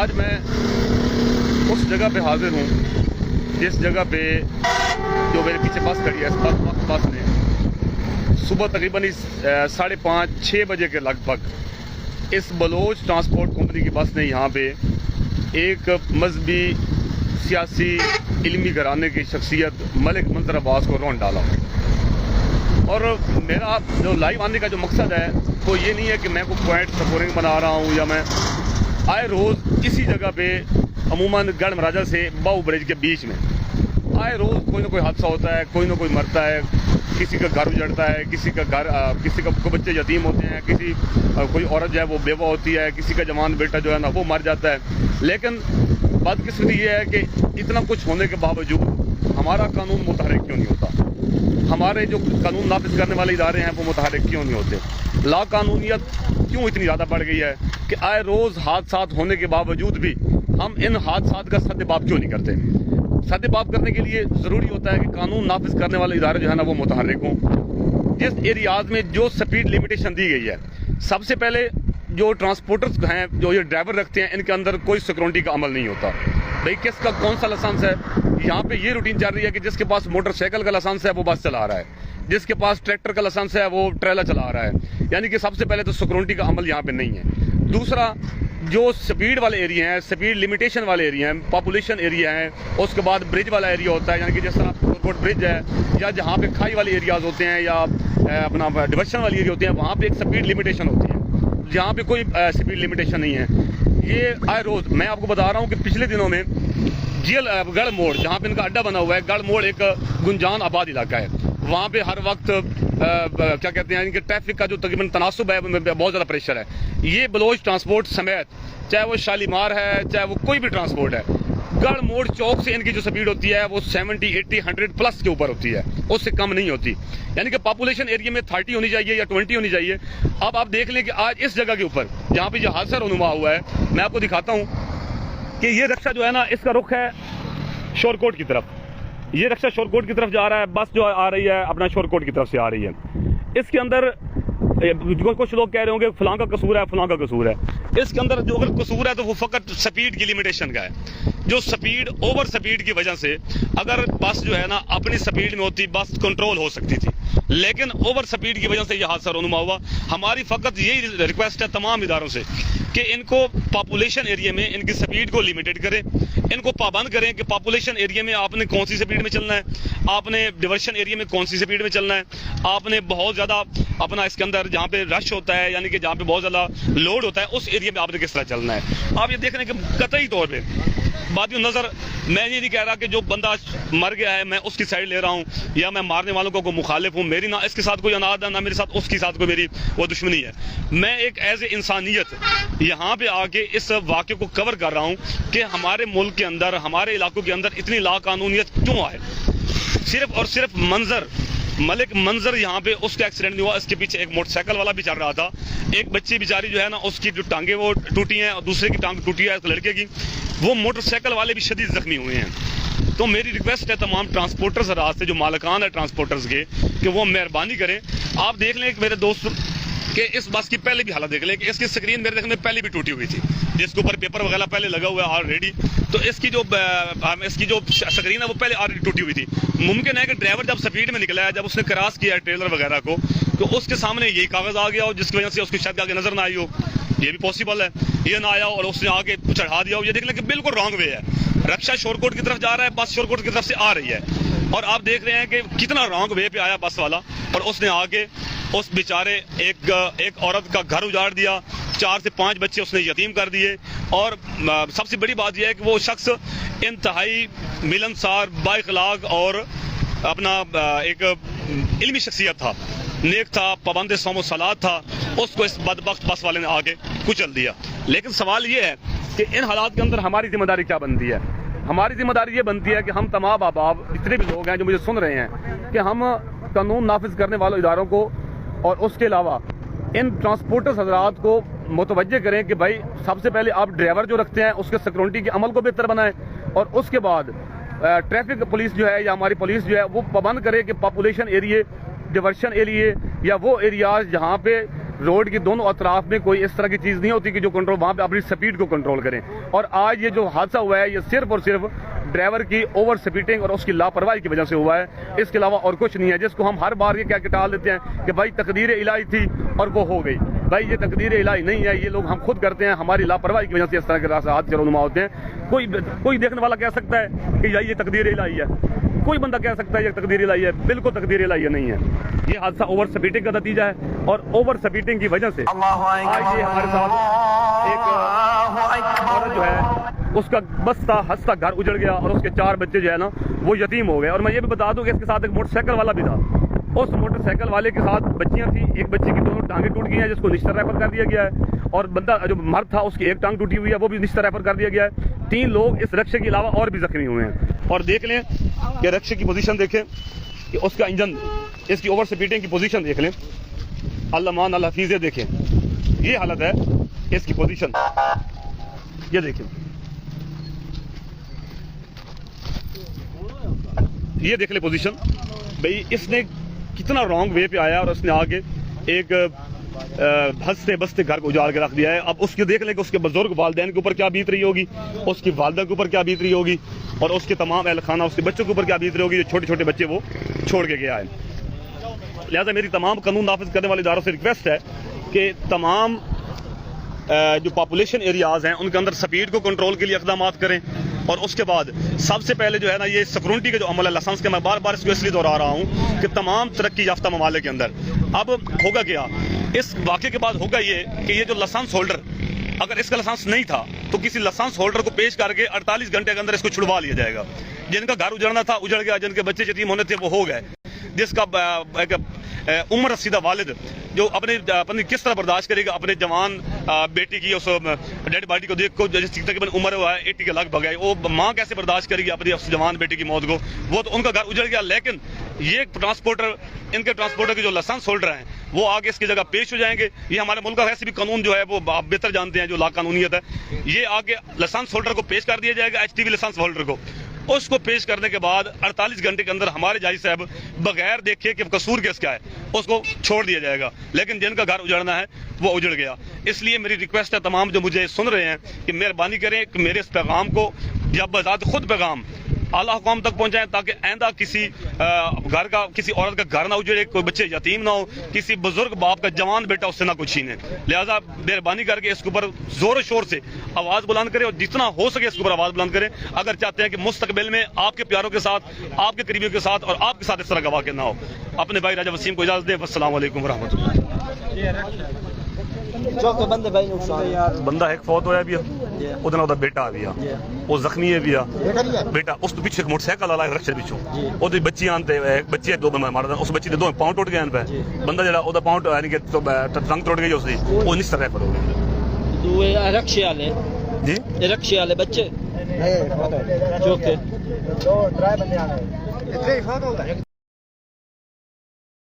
आज मैं उस जगह पे हाजिर हूँ जिस जगह पे जो मेरे पीछे बस खड़ी है, इस बस ने सुबह तकरीबन 5:30-6 बजे के लगभग इस बलोच ट्रांसपोर्ट कंपनी की बस ने यहाँ पे एक मजहबी सियासी इल्मी घराने की शख्सियत मलिक मंजर अब्बास को रौंद डाला। और मेरा जो लाइव आने का जो मकसद है वो ये नहीं है कि मैं कोई पॉइंट स्कोरिंग बना रहा हूँ, या मैं आए रोज़ इसी जगह पे अमूमन गढ़ महाराजा से बाऊ ब्रिज के बीच में आए रोज़ कोई ना कोई हादसा होता है, कोई ना कोई मरता है, किसी का घर उजड़ता है, किसी का बच्चे यतीम होते हैं, कोई औरत जो है वो बेवा होती है, किसी का जवान बेटा जो है ना वो मर जाता है। लेकिन बदकिस्मती ये है कि इतना कुछ होने के बावजूद हमारा कानून मुतहरिक क्यों नहीं होता, हमारे जो कानून नाफिज करने वाले इदारे हैं वो मुतहरिक क्यों नहीं होते, ला कानूनियत क्यों इतनी ज़्यादा बढ़ गई है कि आए रोज़ हादसा होने के बावजूद भी हम इन हादसा का सद्देबाब क्यों नहीं करते। सद्देबाब करने के लिए ज़रूरी होता है कि कानून नाफिज करने वाले इदारे जो है ना वो मुतहरिक हों। जिस एरियाज़ में जो स्पीड लिमिटेशन दी गई है, सबसे पहले जो ट्रांसपोर्टर्स हैं, जो ये ड्राइवर रखते हैं, इनके अंदर कोई सिक्योरिटी का अमल नहीं होता। भाई किसका कौन सा लाइसेंस है, यहाँ पे ये रूटीन चल रही है कि जिसके पास मोटरसाइकिल का लाइसेंस है वो बस चला रहा है, जिसके पास ट्रैक्टर का लाइसेंस है वो ट्रेलर चला रहा है। यानी कि सबसे पहले तो सिक्योरिटी का अमल यहाँ पे नहीं है। दूसरा, जो स्पीड वाले एरिया हैं, स्पीड लिमिटेशन वाले एरिया हैं, पॉपुलेशन एरिया है, उसके बाद ब्रिज वाला एरिया होता है, यानी कि जिस तरह कोट ब्रिज है, या जहाँ पे खाई वाले एरियाज होते हैं, या अपना डिवर्शन वाली एरिया होती है, वहाँ पे एक स्पीड लिमिटेशन होती है, जहाँ पे कोई स्पीड लिमिटेशन नहीं है। ये आए रोज़ मैं आपको बता रहा हूँ कि पिछले दिनों में गढ़ मोड़, जहाँ पे इनका अड्डा बना हुआ है, गढ़ मोड़ एक गुंजान आबाद इलाका है, वहाँ पे हर वक्त क्या कहते हैं इनके ट्रैफिक का जो तकरीबन तनासुब है बहुत ज़्यादा प्रेशर है। ये बलोच ट्रांसपोर्ट समेत, चाहे वो शालीमार है, चाहे वो कोई भी ट्रांसपोर्ट है, गढ़ मोड़ चौक से इनकी जो स्पीड होती है वो 70, 80, 100 प्लस के ऊपर होती है, उससे कम नहीं होती। यानी कि पॉपुलेशन एरिया में 30 होनी चाहिए या 20 होनी चाहिए। अब आप देख लें कि आज इस जगह के ऊपर जहाँ पे जो हादसा रुनुमा हुआ है, मैं आपको दिखाता हूँ कि ये रिक्शा जो है ना, इसका रुख है शोरकोट की तरफ। ये रिक्शा शोरकोट की तरफ जा रहा है, बस जो आ रही है अपना शोरकोट की तरफ से आ रही है। इसके अंदर कुछ लोग कह रहे होंगे फलां का कसूर है, फलां का कसूर है। इसके अंदर जो अगर कसूर है तो वो फकत स्पीड की लिमिटेशन का है। जो स्पीड, ओवर स्पीड की वजह से अगर बस जो है ना अपनी स्पीड में होती, बस कंट्रोल हो सकती थी, लेकिन ओवर स्पीड की वजह से यह हादसा रुनुमा हुआ। हमारी फकत यही रिक्वेस्ट है तमाम इदारों से कि इनको पॉपुलेशन एरिया में इनकी स्पीड को लिमिटेड करें, इनको पाबंद करें कि पॉपुलेशन एरिया में आपने कौन सी स्पीड में चलना है, आपने डिवर्शन एरिया में कौन सी स्पीड में चलना है, आपने बहुत ज़्यादा अपना इसके अंदर जहाँ पे रश होता है, यानी कि जहाँ पे बहुत ज़्यादा लोड होता है, उस एरिया में आपने किस तरह चलना है। आप ये देख रहे हैं कि कतई तौर पर बादी नज़र, मैं ये नहीं कह रहा कि जो बंदा मर गया है मैं उसकी साइड ले रहा हूँ, या मैं मारने वालों को मुखालिफ हूँ, मेरी ना इसके साथ कोई अनाद है, ना मेरे साथ उसके साथ कोई मेरी वो दुश्मनी है। मैं एक एज ए इंसानियत यहाँ पे आके इस वाक़े को कवर कर रहा हूँ कि हमारे मुल्क के अंदर, हमारे इलाकों के अंदर इतनी लाकानूनियत क्यों आए। सिर्फ और सिर्फ मलिक मंजर यहाँ पे उसका एक्सीडेंट नहीं हुआ, इसके पीछे एक मोटरसाइकिल वाला भी चल रहा था, एक बच्ची बेचारी जो है ना उसकी जो टांगे वो टूटी हैं और दूसरे की टांग टूटी है, लड़के की, वो मोटरसाइकिल वाले भी शदीद जख्मी हुए हैं। तो मेरी रिक्वेस्ट है तमाम ट्रांसपोर्टर्स रात से जो मालिकान है ट्रांसपोर्टर्स के, कि वो मेहरबानी करें। आप देख लें मेरे दोस्त कि इस बस की पहले भी हालत देख लें कि इसकी स्क्रीन मेरे देखने में पहले भी टूटी हुई थी, जिसके ऊपर पेपर वगैरह पहले लगा हुआ है ऑलरेडी। तो इसकी जो स्क्रीन है वो पहले ऑलरेडी टूटी हुई थी। मुमकिन है कि ड्राइवर जब स्पीड में निकला है, जब उसने क्रॉस किया ट्रेलर वगैरह को, तो उसके सामने यही कागज़ आ गया हो जिसकी वजह से उसकी शायद आगे नजर ना आई हो, ये भी पॉसिबल है। ये ना आया हो और उसने आगे चढ़ा दिया हो। ये देख लें कि बिल्कुल रॉन्ग वे है, रिक्शा शोरकोट की तरफ जा रहा है, बस शोरकोट की तरफ से आ रही है, और आप देख रहे हैं कि कितना रॉन्ग वे पे आया बस वाला, और उसने आगे उस बेचारे एक औरत का घर उजाड़ दिया, 4 से 5 बच्चे उसने यतीम कर दिए। और सबसे बड़ी बात यह है कि वो शख्स इंतहाई मिलनसार, बाइखलाक और अपना एक इल्मी शख्सियत था, नेक था, पाबंद सौम सलात था, उसको इस बदबख्त बस वाले ने आगे कुचल दिया। लेकिन सवाल ये है कि इन हालात के अंदर हमारी जिम्मेदारी क्या बनती है। हमारी जिम्मेदारी ये बनती है कि हम तमाम अहबाब, जितने भी लोग हैं जो मुझे सुन रहे हैं, कि हम कानून नाफिज करने वालों इदारों को और उसके अलावा इन ट्रांसपोर्टर्स हजरात को मुतवज्जे करें कि भाई सबसे पहले आप ड्राइवर जो रखते हैं उसके सिक्योरिटी के अमल को बेहतर बनाएं, और उसके बाद ट्रैफिक पुलिस जो है या हमारी पुलिस जो है वो पाबंद करे कि पॉपुलेशन एरिया, डिवर्शन एरिया या वो एरियाज जहाँ पे रोड की दोनों अतराफ में कोई इस तरह की चीज़ नहीं होती कि जो कंट्रोल वहाँ पे अपनी स्पीड को कंट्रोल करें। और आज ये जो हादसा हुआ है ये सिर्फ और सिर्फ ड्राइवर की ओवर स्पीडिंग और उसकी लापरवाही की वजह से हुआ है, इसके अलावा और कुछ नहीं है। जिसको हम हर बार ये क्या टाल देते हैं कि भाई तकदीर इलाही थी और वो हो गई। भाई ये तकदीर इलाही नहीं है, ये लोग हम खुद करते हैं, हमारी लापरवाही की वजह से इस तरह के हादसे रुनुमा होते हैं। कोई देखने वाला कह सकता है कि ये तकदीर इलाही है, कोई बंदा कह सकता है ये तकदीर इलाही है, बिल्कुल तकदीर इलाही नहीं है। ये हादसा ओवर स्पीडिंग का नतीजा है और ओवर स्पीडिंग की वजह से आज ये हमारे साथ एक औरत जो है उसका बसता हंसता घर उजड़ गया और उसके 4 बच्चे जो है ना वो यतीम हो गए। और मैं ये भी बता दूं कि इसके साथ एक मोटरसाइकिल वाला भी था, उस मोटरसाइकिल वाले के साथ बच्चियां थी, एक बच्ची की दोनों टांगें टूट गई हैं जिसको निश्तर रेफर कर दिया गया है, और बंदा जो मर्द था उसकी एक टांग टूटी हुई है वो भी निश्तर रेफर कर दिया गया है। 3 लोग इस रक्षे के अलावा और भी जख्मी हुए हैं। और देख लें कि रक्षे की पोजीशन देखें कि उसका इंजन, इसकी ओवर स्पीडिंग की पोजीशन देख लें, अल्लामान अल हफीज़ देखें, ये हालत है इसकी पोजीशन, ये देखें, ये देख ले पोजीशन। भाई इसने कितना रॉन्ग वे पे आया और उसने आगे एक हंसते बसते घर को उजाड़ के रख दिया है। अब उसके देख ले कि उसके बुजुर्ग वालिदैन के ऊपर क्या बीत रही होगी, उसकी वालिदा के ऊपर क्या बीत रही होगी, और उसके तमाम अहल खाना उसके बच्चों के ऊपर क्या बीत रही होगी, जो छोटे छोटे बच्चे वो छोड़ के गया है। लिहाजा मेरी तमाम कानून नाफिज करने वाले इदारों से रिक्वेस्ट है कि तमाम जो पॉपुलेशन एरियाज हैं उनके अंदर स्पीड को कंट्रोल के लिए इक़दाम करें। और उसके बाद सबसे पहले जो है ना ये सिक्योरिटी का जो अमल है लाइसेंस के, मैं बार बार इसको इसलिए दोहरा रहा हूँ कि तमाम तरक्की याफ्ता ममालिक के अंदर अब होगा क्या, इस वाक़े के बाद होगा ये कि ये जो लाइसेंस होल्डर, अगर इसका लाइसेंस नहीं था तो किसी लाइसेंस होल्डर को पेश करके 48 घंटे के अंदर इसको छुड़वा लिया जाएगा। जिनका घर उजड़ना था उजड़ गया, जिनके बच्चे यतीम होने थे वो हो गए, जिसका उम्र रसीदा वालिद जो अपनी किस तरह बर्दाश्त करेगा अपने जवान बेटी की उस डेड बॉडी को देख को, जिसकी तकरीबन उम्र हुआ है 80 के लगभग है, वो माँ कैसे बर्दाश्त करेगी अपनी उस जवान बेटी की मौत को। वो तो उनका घर उजड़ गया, लेकिन ये ट्रांसपोर्टर, इनके ट्रांसपोर्टर के जो लाइसेंस होल्डर हैं वो आगे इसकी जगह पेश हो जाएंगे। ये हमारे मुल्क का वैसे भी कानून जो है वो आप बेहतर जानते हैं, जो लाकानूनियत है, ये आगे लाइसेंस होल्डर को पेश कर दिया जाएगा, HTV लाइसेंस होल्डर को। उसको पेश करने के बाद 48 घंटे के अंदर हमारे जाजी साहब बगैर देखे कि कसूर किसका है उसको छोड़ दिया जाएगा। लेकिन जिनका घर उजड़ना है वो उजड़ गया। इसलिए मेरी रिक्वेस्ट है तमाम जो मुझे सुन रहे हैं कि मेहरबानी करें कि मेरे इस पैगाम को या बजात खुद पैगाम आला हुकाम तक पहुंचाएं, ताकि आइंदा किसी घर का, किसी औरत का घर ना उजड़े, कोई बच्चे यतीम ना हो, किसी बुजुर्ग बाप का जवान बेटा उससे ना कुछ छीने। लिहाजा मेहरबानी करके इसके ऊपर जोर शोर से आवाज बुलंद करें और जितना हो सके इसके ऊपर आवाज बुलंद करें, अगर चाहते हैं कि मुस्तकबिल में आपके प्यारों के साथ, आपके करीबियों के साथ और आपके साथ इस तरह का वाक़या ना हो। अपने भाई राजा वसीम को इजाजत दें। अस्सलाम वालेकुम व रहमतुल्लाह। बंदा एक फौत होया भी, ਉਹਦੇ ਨਾਲ ਉਹਦਾ ਬੇਟਾ ਵੀ ਆ, ਉਹ ਜ਼ਖਮੀ ਹੈ ਵੀ ਆ ਬੇਟਾ। ਉਸ ਤੋਂ ਪਿੱਛੇ ਇੱਕ ਮੋਟਰਸਾਈਕਲ ਵਾਲਾ ਰਕਸ਼ੇ ਪਿੱਛੋਂ ਉਹਦੀ ਬੱਚੀਆਂ ਤੇ ਬੱਚੇ 2 ਬੰਦੇ ਮਾਰਦੇ, ਉਸ ਬੱਚੀ ਦੇ 2 ਪਾਉਂ ਟੁੱਟ ਗਏ ਪਏ। ਬੰਦਾ ਜਿਹੜਾ ਉਹਦਾ ਪਾਉਂ ਯਾਨੀ ਕਿ ਟੰਗ ਟੁੱਟ ਗਈ ਉਸਦੀ, ਉਹ ਨਿਸਰ ਰੈਫਰ ਹੋ ਗਿਆ। ਦੂਏ ਰਕਸ਼ੇ ਵਾਲੇ ਜੀ, ਰਕਸ਼ੇ ਵਾਲੇ ਬੱਚੇ ਚੁੱਕ ਕੇ 2 ਬੰਦੇ ਆਏ, 3 ਫੌਤ ਹੋ ਗਏ।